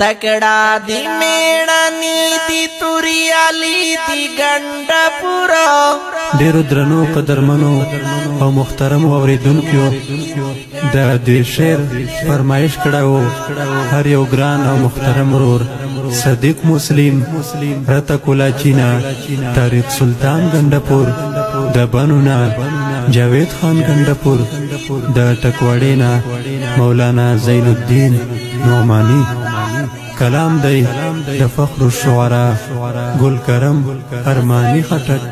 تکڑا دی میڑانی دی توریالی دی گنڈ پورا ډیرو درنو قدرمنو او محترمو اوریدونکو د دې شعر فرمایش کړو هر یو ګران او محترم ورور صدیق مسلم رته کولاچینا طارق سلطان ګندپور د بنونا جاوید خان ګندپور د ټکوړینا مولانا زین الدین نعمانی کلام دی د فخر الشعراء گل کرم ارمانی خټک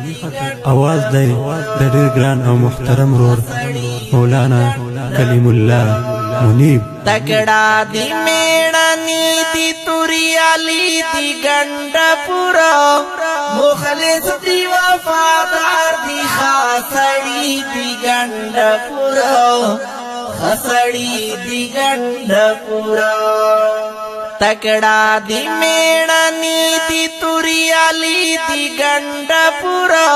आवाज دی د ډیر ګران او محترم رور مولانا کلیم الله منیب تکڑا دی میڑانی دی توریالی دی گنڈ پورا مخلص دی وفادار دی خاصڑی دی گنڈ پورا خاصڑی دی گنڈ پورا تکڑا دی میڑانی دی توریالی دی گنڈ پورا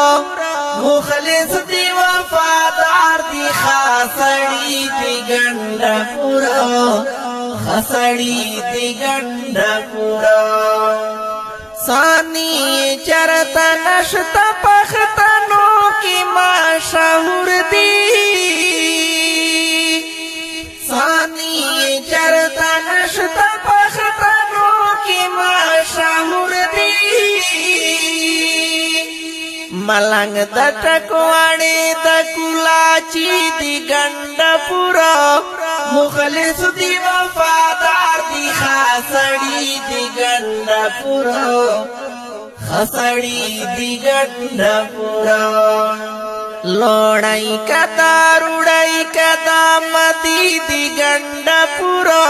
مخلص دی وفادار دی خاصڑی دی گنڈ پورا خاصڑی دی گنڈ پورا ثانی چرتا نشتا پختنو کی مشہور دی ثانی چرتا نشتا پختنو کی مشہور دی ملنگ د ټکواړې د کولاچی دی گنڈ پورا مخلص دی وفادار دی خاصړی دی گنڈ پورا خاصړی دی گنڈ پورا لوړای کدا روړای کدا مدی دی گنڈ پورا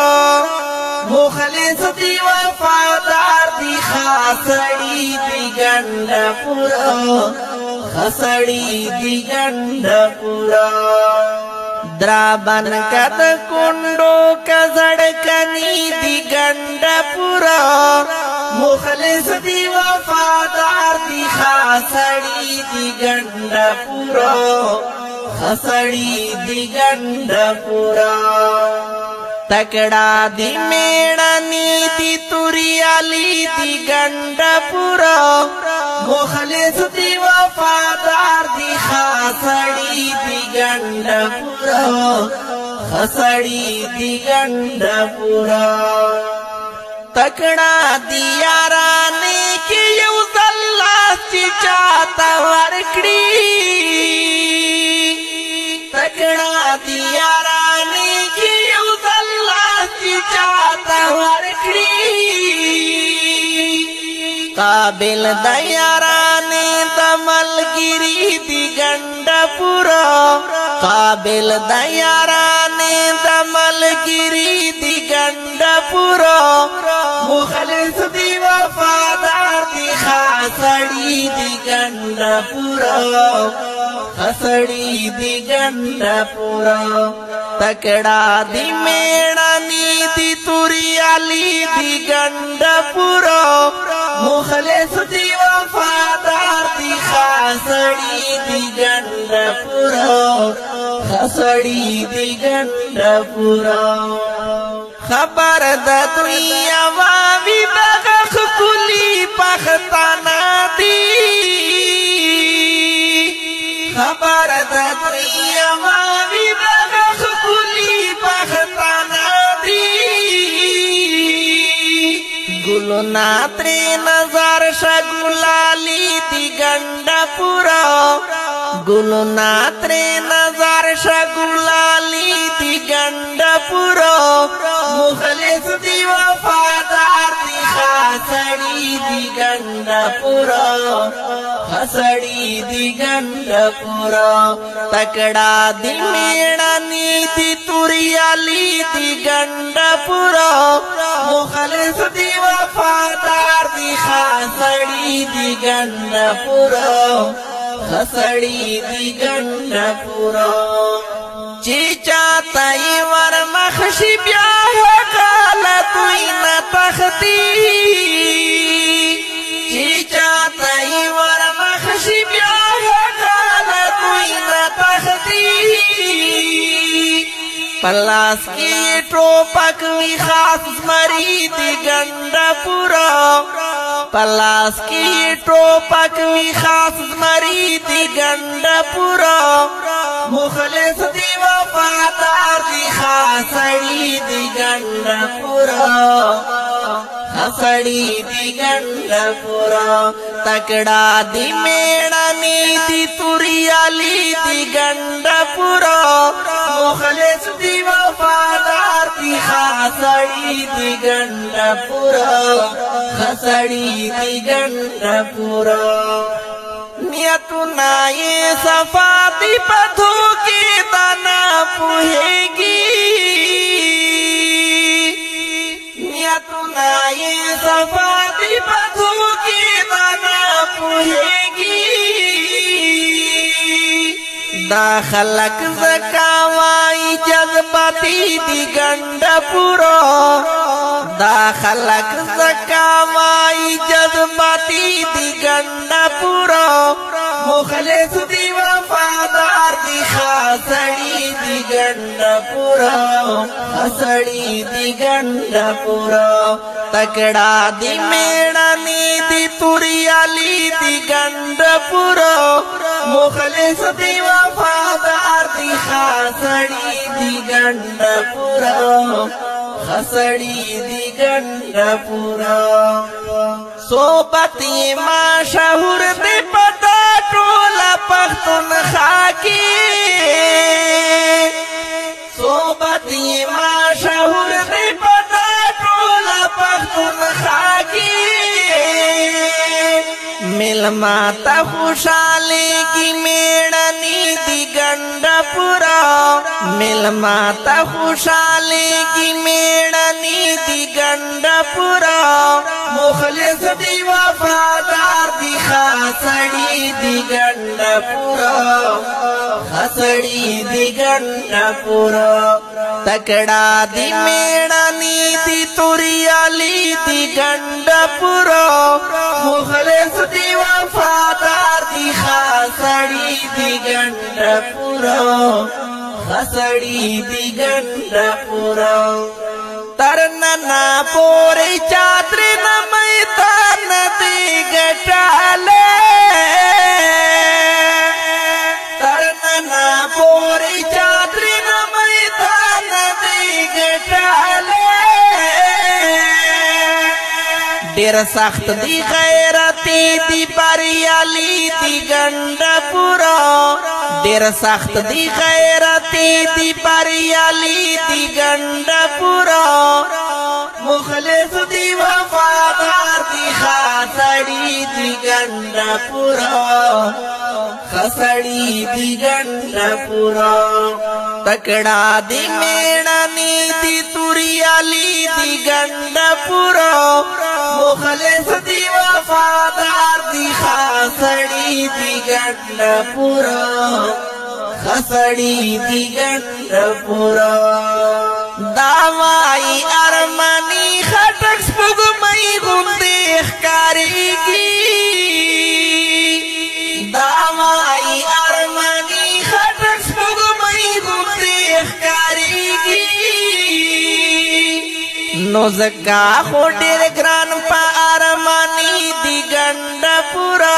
مخلص دی وفادار دی خاصړی دی گنڈ پورا خاصړی دی گنڈ پورا درابن کد کندو کزړکنی دی گنڈ پورا مخلص دی وفادار دی خاصړی دی گنڈ پورا خاصړی دی گنڈ پورا تکڑا دی میڑانی دی توریالی دی گنڈ پورا مخلص دی وفادار دی خاصڑی دی گنڈ پورا خاصڑی دی گنڈ پورا تکڑا دی یارانے کی یو ذلاسی چاہتا ورکڑی تکڑا دی یارانے کی یو ذلاسی چاہتا ورکڑی قابل د یارانے د ملګری دی گنڈ پورا قابل د یارانے د ملګری دی گنڈ پورا مخلص دی وفادار دی خاصړی دی گنڈ پورا خاصړی دی گنڈ پورا تکڑا دی میڑانی دی توریالی دی گنڈ پورا مخلص دی وفادار دی خاصړی دی گنڈ پورا خاصړی دی گنڈ پورا خبر د دوی واوی بغخ کلی پختانا دی خبر د دوی واوی بغخ کلی پختانا دی گلو ناتری نظر شگلالی دی گنڈ پورا گلو ناتری نظر شگلالی دی گنڈ پورا مخلص دی وفادار دی خاصړی دی گنڈ پورا خاصړی دی گنڈ پورا تکڑا دی میڑانی دی توریالی دی گنڈ پورا مخلص دی وفادار دی خاصړی دی گنڈ پورا خاصړی دی گنڈ پورا چی چاہتا ای ور مخشی بیا حقالا توی نا تختی چی چاہتا ای ور مخشی بیا حقالا توی نا تختی پلاس کی ٹوپک وی خاص مری دی گنڈ پلاس کی ٹوپک وی خاص زمری دی گنڈ پورا مخلص دی وفادار دی خاصڑی دی گنڈ پورا خسڑی دی گنڈ پورا تکڑا دی میڑانی دی توریالی دی گنڈ پورا مخلص دی وفادار دی خاصڑی دی گنڈ پورا خسڑی دی گنڈ پورا نیتنا یہ صفاتی پتھو کی دانا پوہے گی نیتنا یہ صفاتی پتھو کی دانا پوہے گی دا خلق زکاوائی جذباتی دی گنڈ پورا دا خلق زکاوائی جذباتی دی گنڈ پورا مخلص دی وفادار دی خاصڑی دی گنڈ پورا خاصڑی دی گنڈ پورا تکڑا دی میڑانی دی توریالی دی گنڈ پورا مخلص دی وفادار دی خاصڑی دی گنڈ پورا خسڑی دی گنڈ پورا صحبتی مشہور دی پتا ٹولا پختونخوا کی صحبتی مشہور دی پتا ٹولا پختونخوا کی ملما تا خوشحالی کی میڑانی دی گنڈ پورا ملما تا خوشحالی کی میڑانی دی گنڈ پورا مخلص دی وفادار دی خاصڑی دی گنڈ پورا خاصڑی دی گنڈ پورا تکڑا دی میڑانی دی توریالی دی گنڈ پورا مخلص دی وفادار دی خاصڑی دی گنڈ پورا خاصڑی دی گنڈ پورا ترننا پوری چادری نمیتان دی گٹالے ترننا پوری چادری نمیتان دی گٹالے ډیر سخت دی غیرتی دی بریالی دی گنڈ پورا ډیر سخت دی غیرتی دی بریالی دی گنڈ پورا مخلص دی وفادار دی خاصڑی دی گنڈ پورا خسڑی دی گنڈ پورا تکڑا دی میڑانی دی توریالی دی گنڈ پورا مخلص دی وفادار دی خاصڑی دی گنڈ پورا خسڑی دی گنڈ پورا داوائی ارمانی خٹک سپگمئی غندی اخکاری گی داوائی ارمانی خٹک سپگمئی غندی اخکاری گی نو زکا خو ډیر ګران په ارمانی دی گنڈ پورا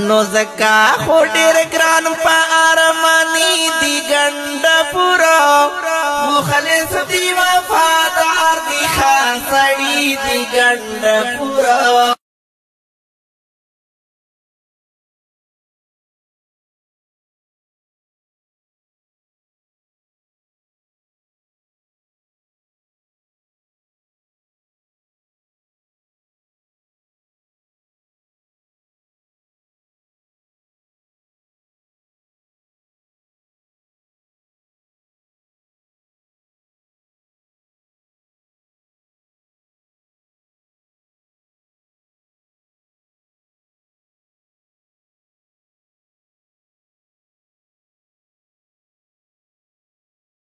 نو زکا خو ډیر ګران په ارمانی دی گنڈ پورا مخلص دی وفادار دی خاصڑی دی گنڈ پورا